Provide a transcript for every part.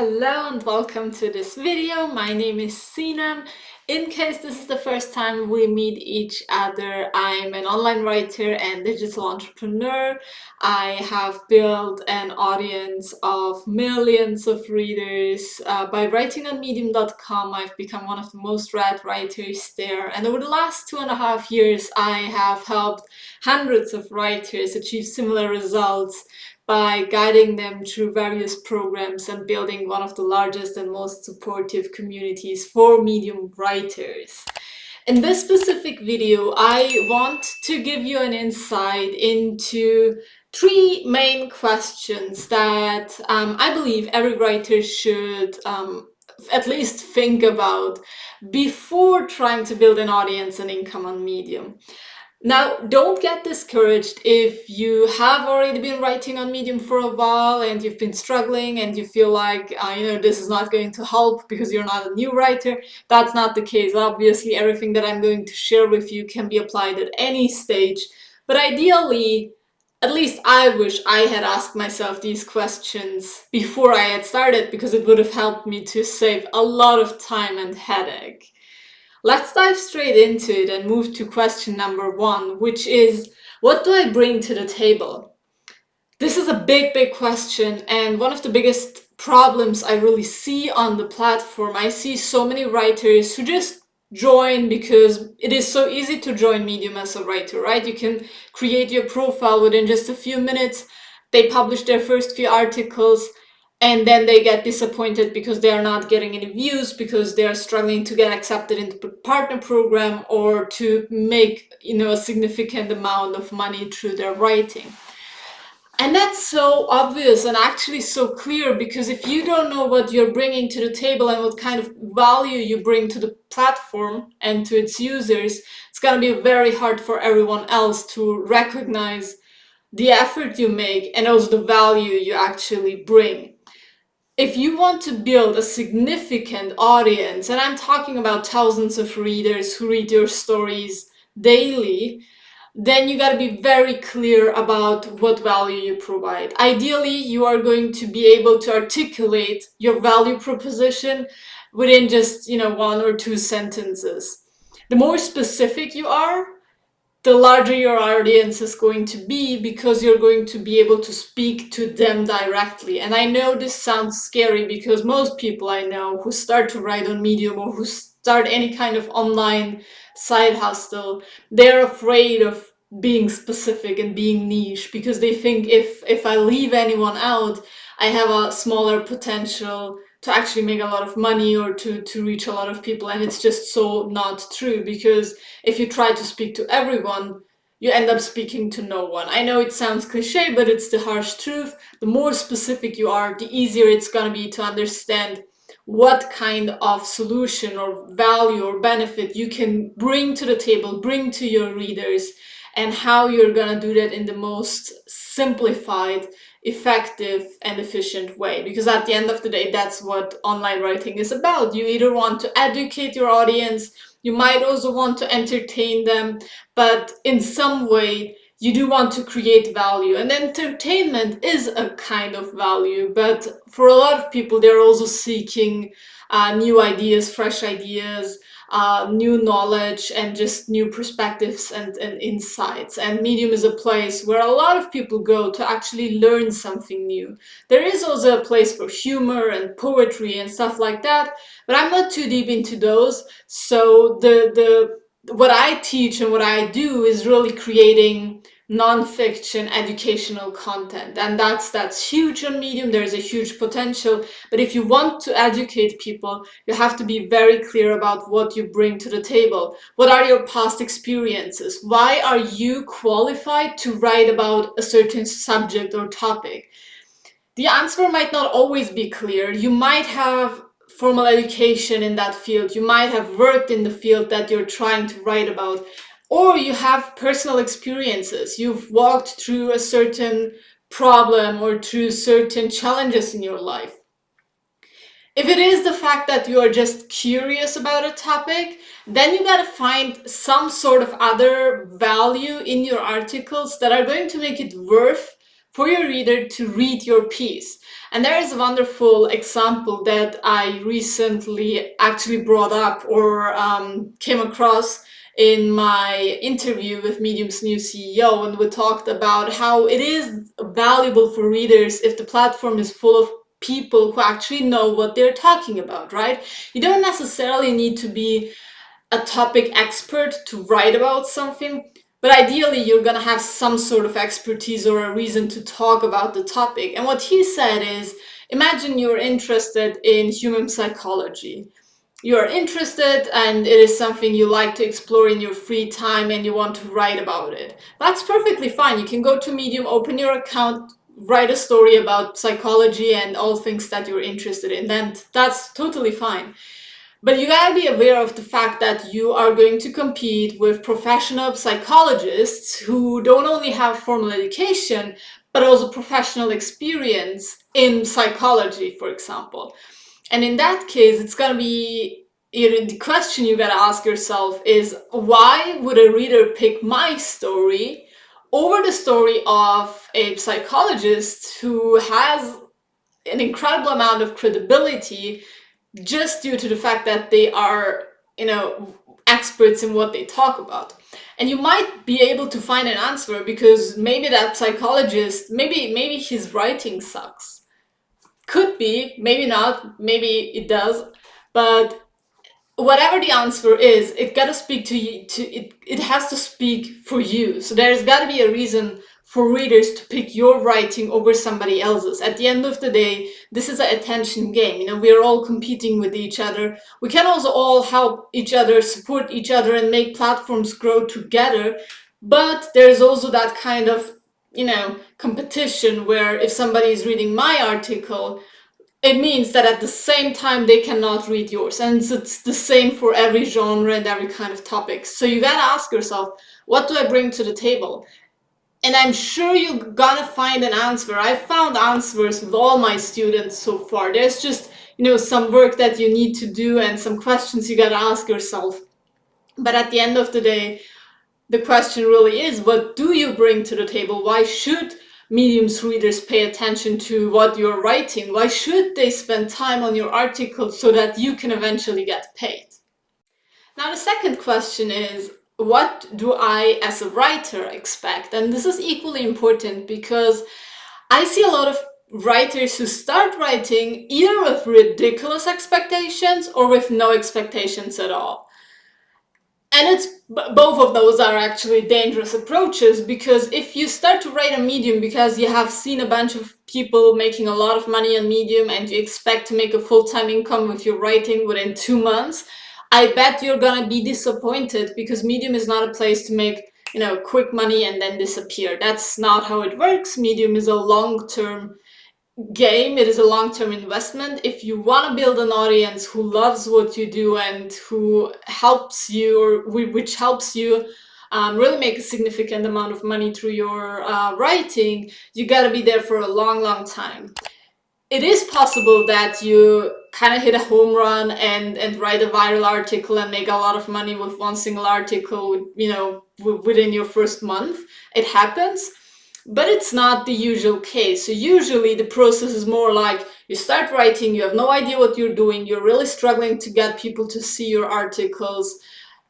Hello and welcome to this video. My name is Sinem. In case this is the first time we meet each other, I'm an online writer and digital entrepreneur. I have built an audience of millions of readers. By writing on medium.com, I've become one of the most read writers there. And over the last 2.5 years, I have helped hundreds of writers achieve similar results by guiding them through various programs and building one of the largest and most supportive communities for medium writers. In this specific video, I want to give you an insight into three main questions that I believe every writer should at least think about before trying to build an audience and income on Medium. Now, don't get discouraged if you have already been writing on Medium for a while and you've been struggling and you feel like, this is not going to help because you're not a new writer. That's not the case. Obviously, everything that I'm going to share with you can be applied at any stage. But ideally, at least I wish I had asked myself these questions before I had started, because it would have helped me to save a lot of time and headache. Let's dive straight into it and move to question number one, which is, what do I bring to the table? This is a big question, and one of the biggest problems I really see on the platform. I see so many writers who just join because it is so easy to join Medium as a writer, right? You can create your profile within just a few minutes. They publish their first few articles, and then they get disappointed because they are not getting any views, because they are struggling to get accepted into the partner program or to make a significant amount of money through their writing. And that's so obvious and actually so clear, because if you don't know what you're bringing to the table and what kind of value you bring to the platform and to its users, it's going to be very hard for everyone else to recognize the effort you make and also the value you actually bring. If you want to build a significant audience, and I'm talking about thousands of readers who read your stories daily, then you got to be very clear about what value you provide. Ideally, you are going to be able to articulate your value proposition within just, one or two sentences. The more specific you are, the larger your audience is going to be, because you're going to be able to speak to them directly. And I know this sounds scary, because most people I know who start to write on Medium or who start any kind of online side hustle, they're afraid of being specific and being niche, because they think if I leave anyone out, I have a smaller potential to actually make a lot of money or to reach a lot of people. And it's just so not true, because if you try to speak to everyone, you end up speaking to no one. I know it sounds cliche, but it's the harsh truth. The more specific you are, the easier it's going to be to understand what kind of solution or value or benefit you can bring to the table, bring to your readers, and how you're going to do that in the most simplified, effective, and efficient way. Because at the end of the day, that's what online writing is about. You either want to educate your audience, you might also want to entertain them, but in some way, you do want to create value. And entertainment is a kind of value, but for a lot of people, they're also seeking new ideas, fresh ideas, new knowledge, and just new perspectives and insights. And Medium is a place where a lot of people go to actually learn something new. There is also a place for humor and poetry and stuff like that, but I'm not too deep into those. So what I teach and what I do is really creating non-fiction educational content, and that's huge on Medium. There's a huge potential, but if you want to educate people, you have to be very clear about what you bring to the table. What are your past experiences? Why are you qualified to write about a certain subject or topic? The answer might not always be clear. You might have formal education in that field, you might have worked in the field that you're trying to write about, or you have personal experiences. You've walked through a certain problem or through certain challenges in your life. If it is the fact that you are just curious about a topic, then you gotta find some sort of other value in your articles that are going to make it worth for your reader to read your piece. And there is a wonderful example that I recently actually brought up or came across in my interview with Medium's new CEO, and we talked about how it is valuable for readers if the platform is full of people who actually know what they're talking about, right? You don't necessarily need to be a topic expert to write about something, but ideally you're gonna have some sort of expertise or a reason to talk about the topic. And what he said is, imagine you're interested in human psychology. You're interested and it is something you like to explore in your free time and you want to write about it. That's perfectly fine. You can go to Medium, open your account, write a story about psychology and all things that you're interested in. Then that's totally fine. But you gotta be aware of the fact that you are going to compete with professional psychologists who don't only have formal education, but also professional experience in psychology, for example. And in that case, it's gonna be, the question you gotta ask yourself is, why would a reader pick my story over the story of a psychologist who has an incredible amount of credibility just due to the fact that they are, experts in what they talk about? And you might be able to find an answer because maybe that psychologist, maybe his writing sucks. Could be, maybe not, maybe it does, but whatever the answer is, it gotta speak to you. It has to speak for you. So there's gotta be a reason for readers to pick your writing over somebody else's. At the end of the day, this is an attention game. We are all competing with each other. We can also all help each other, support each other, and make platforms grow together. But there's also that kind of competition where if somebody is reading my article, it means that at the same time they cannot read yours. And it's the same for every genre and every kind of topic. So you gotta ask yourself, what do I bring to the table? And I'm sure you're gonna find an answer. I've found answers with all my students so far. There's just, some work that you need to do and some questions you gotta ask yourself. But at the end of the day, the question really is, what do you bring to the table? Why should Medium's readers pay attention to what you're writing? Why should they spend time on your article so that you can eventually get paid? Now, the second question is, what do I as a writer expect? And this is equally important because I see a lot of writers who start writing either with ridiculous expectations or with no expectations at all. And it's both of those are actually dangerous approaches, because if you start to write a Medium because you have seen a bunch of people making a lot of money on Medium and you expect to make a full-time income with your writing within 2 months, I bet you're gonna be disappointed, because Medium is not a place to make quick money and then disappear. That's not how it works. Medium is a long-term game. It is a long-term investment. If you want to build an audience who loves what you do and who helps you, or which helps you really make a significant amount of money through your writing, you got to be there for a long time. It is possible that you kind of hit a home run and write a viral article and make a lot of money with one single article, within your first month. It happens. But it's not the usual case. So usually the process is more like, you start writing, you have no idea what you're doing, you're really struggling to get people to see your articles,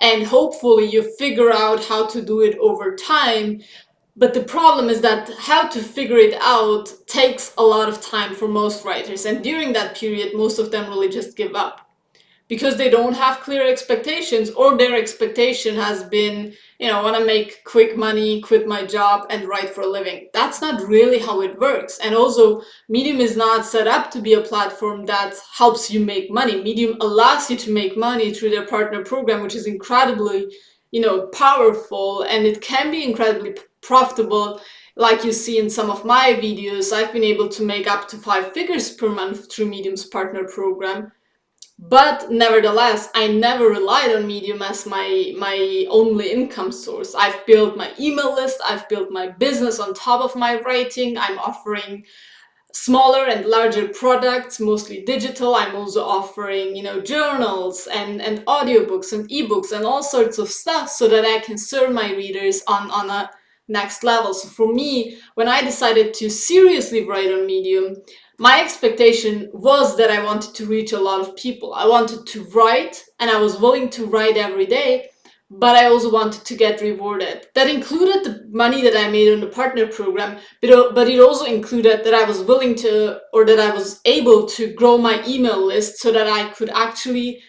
and hopefully you figure out how to do it over time. But the problem is that how to figure it out takes a lot of time for most writers. And during that period, most of them really just give up, because they don't have clear expectations, or their expectation has been, I want to make quick money, quit my job, and write for a living. That's not really how it works. And also, Medium is not set up to be a platform that helps you make money. Medium allows you to make money through their partner program, which is incredibly, powerful, and it can be incredibly profitable. Like you see in some of my videos, I've been able to make up to 5 figures per month through Medium's partner program. But nevertheless, I never relied on Medium as my only income source. I've built my email list, I've built my business on top of my writing. I'm offering smaller and larger products, mostly digital. I'm also offering, journals and audiobooks and ebooks and all sorts of stuff, so that I can serve my readers on a next level. So for me, when I decided to seriously write on Medium, my expectation was that I wanted to reach a lot of people. I wanted to write, and I was willing to write every day, but I also wanted to get rewarded. That included the money that I made on the partner program, but it also included that I was willing to, or that I was able to grow my email list so that I could actually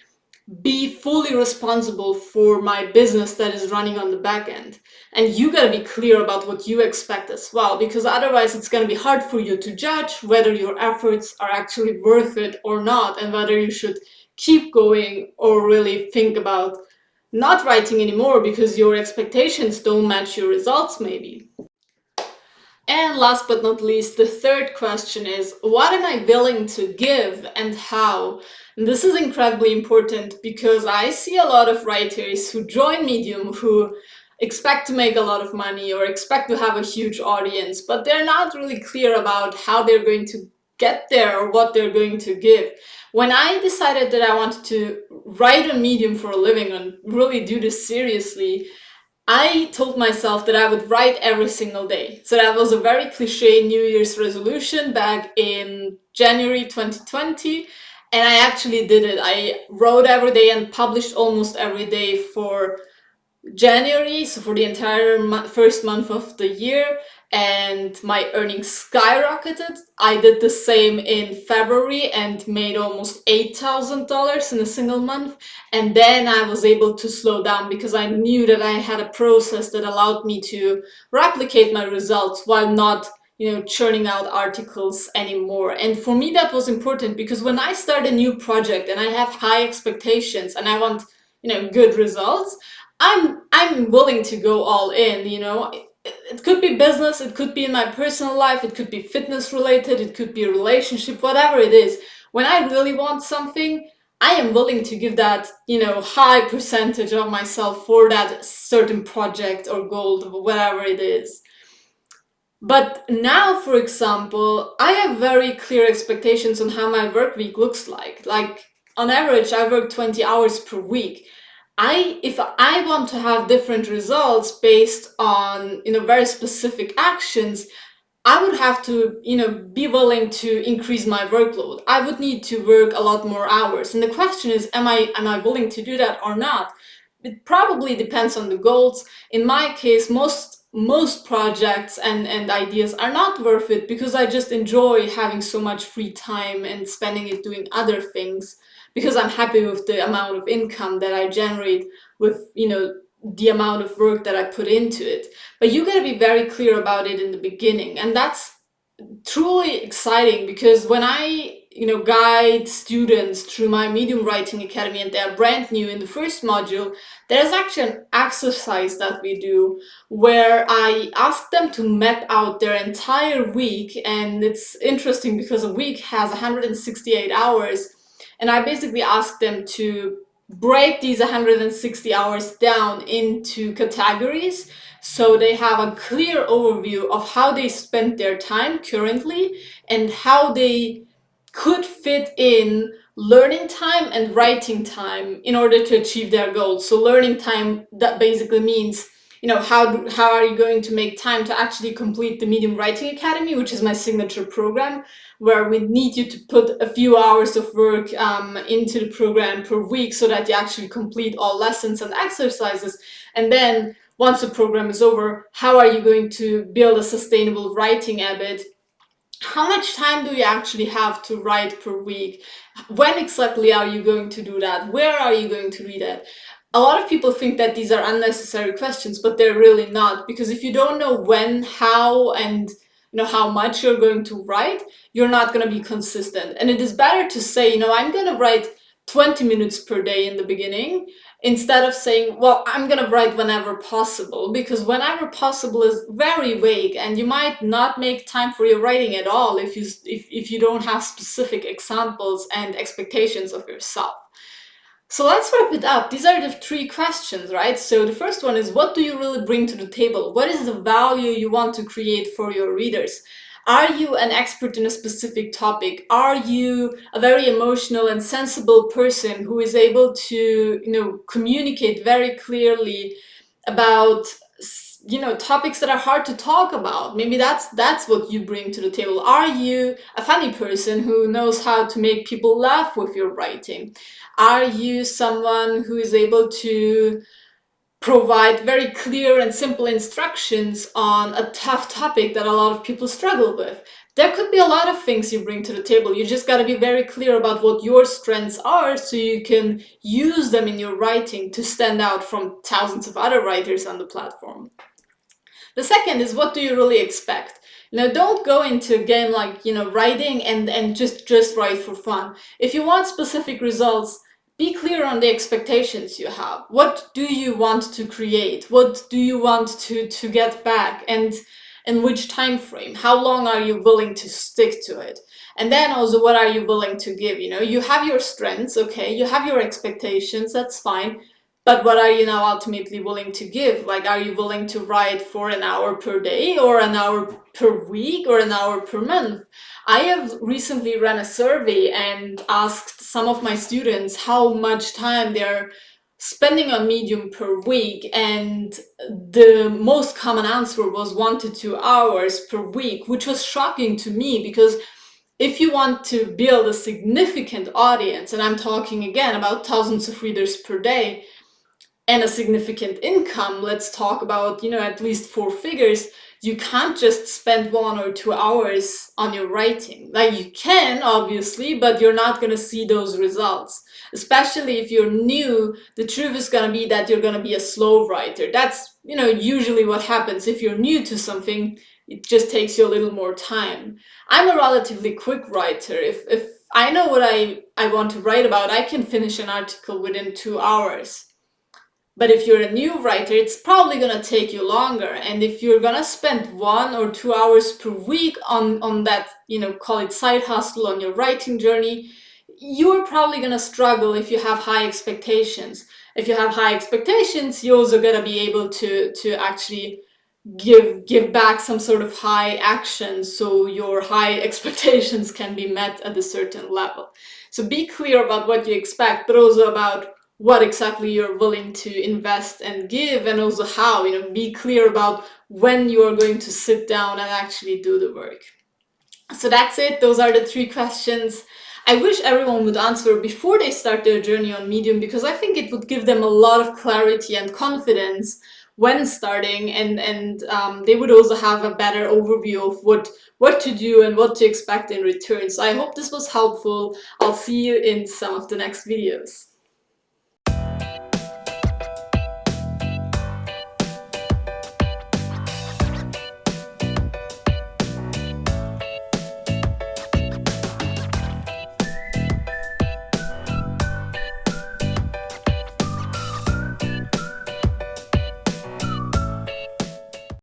be fully responsible for my business that is running on the back end. And you got to be clear about what you expect as well, because otherwise it's going to be hard for you to judge whether your efforts are actually worth it or not, and whether you should keep going or really think about not writing anymore because your expectations don't match your results, maybe. And last but not least, the third question is, what am I willing to give and how? And this is incredibly important because I see a lot of writers who join Medium who expect to make a lot of money or expect to have a huge audience, but they're not really clear about how they're going to get there or what they're going to give. When I decided that I wanted to write on Medium for a living and really do this seriously, I told myself that I would write every single day. So that was a very cliche New Year's resolution back in January 2020. And I actually did it. I wrote every day and published almost every day for January, so for the entire first month of the year, and my earnings skyrocketed. I did the same in February and made almost $8,000 in a single month. And then I was able to slow down because I knew that I had a process that allowed me to replicate my results while not churning out articles anymore. And for me, that was important because when I start a new project and I have high expectations and I want, good results, I'm willing to go all in. It could be business, it could be in my personal life, it could be fitness related, it could be a relationship, whatever it is. When I really want something, I am willing to give that, high percentage of myself for that certain project or goal, whatever it is. But now, for example, I have very clear expectations on how my work week looks like. Like, on average, I work 20 hours per week. If I want to have different results based on very specific actions, I would have to be willing to increase my workload. I would need to work a lot more hours. And the question is, am I willing to do that or not? It probably depends on the goals. In my case, most projects and ideas are not worth it because I just enjoy having so much free time and spending it doing other things, because I'm happy with the amount of income that I generate with the amount of work that I put into it. But you got to be very clear about it in the beginning, and that's truly exciting because when I guide students through my Medium Writing Academy and they're brand new, in the first module there's actually an exercise that we do where I ask them to map out their entire week. And it's interesting because a week has 168 hours, and I basically ask them to break these 160 hours down into categories so they have a clear overview of how they spend their time currently and how they could fit in learning time and writing time in order to achieve their goals. So learning time, that basically means how are you going to make time to actually complete the Medium Writing Academy, which is my signature program, where we need you to put a few hours of work into the program per week so that you actually complete all lessons and exercises. And then once the program is over, how are you going to build a sustainable writing habit? How much time do you actually have to write per week? When exactly are you going to do that? Where are you going to read it? A lot of people think that these are unnecessary questions, but they're really not, because if you don't know when, how, and how much you're going to write, you're not going to be consistent. And it is better to say, I'm going to write 20 minutes per day in the beginning, instead of saying, well, I'm going to write whenever possible, because whenever possible is very vague and you might not make time for your writing at all if you don't have specific examples and expectations of yourself. So let's wrap it up. These are the three questions, right? So the first one is, what do you really bring to the table? What is the value you want to create for your readers? Are you an expert in a specific topic? Are you a very emotional and sensible person who is able to, communicate very clearly about topics that are hard to talk about. Maybe that's what you bring to the table. Are you a funny person who knows how to make people laugh with your writing? Are you someone who is able to provide very clear and simple instructions on a tough topic that a lot of people struggle with? There could be a lot of things you bring to the table. You just got to be very clear about what your strengths are so you can use them in your writing to stand out from thousands of other writers on the platform. The second is, what do you really expect? Don't go into a game like, writing and just write for fun. If you want specific results, be clear on the expectations you have. What do you want to create? What do you want to get back? And in which time frame? How long are you willing to stick to it? And then also, what are you willing to give? You have your strengths, okay? You have your expectations, that's fine. But what are you now ultimately willing to give? Like, are you willing to write for an hour per day, or an hour per week, or an hour per month? I have recently ran a survey and asked some of my students how much time they're spending on Medium per week, and the most common answer was 1 to 2 hours per week, which was shocking to me, because if you want to build a significant audience, and I'm talking again about thousands of readers per day, and a significant income, let's talk about, at least 4 figures, you can't just spend 1 or 2 hours on your writing. Like, you can, obviously, but you're not going to see those results. Especially if you're new, the truth is going to be that you're going to be a slow writer. That's, usually what happens. If you're new to something, it just takes you a little more time. I'm a relatively quick writer. If I know what I want to write about, I can finish an article within 2 hours. But if you're a new writer, it's probably going to take you longer. And if you're going to spend 1 or 2 hours per week on that, call it side hustle, on your writing journey, you're probably going to struggle if you have high expectations. If you have high expectations, you're also going to be able to actually give back some sort of high action, so your high expectations can be met at a certain level. So be clear about what you expect, but also about what exactly you're willing to invest and give, and also how. Be clear about when you are going to sit down and actually do the work. So that's it. Those are the 3 questions I wish everyone would answer before they start their journey on Medium, because I think it would give them a lot of clarity and confidence when starting, and they would also have a better overview of what to do and what to expect in return. So I hope this was helpful. I'll see you in some of the next videos.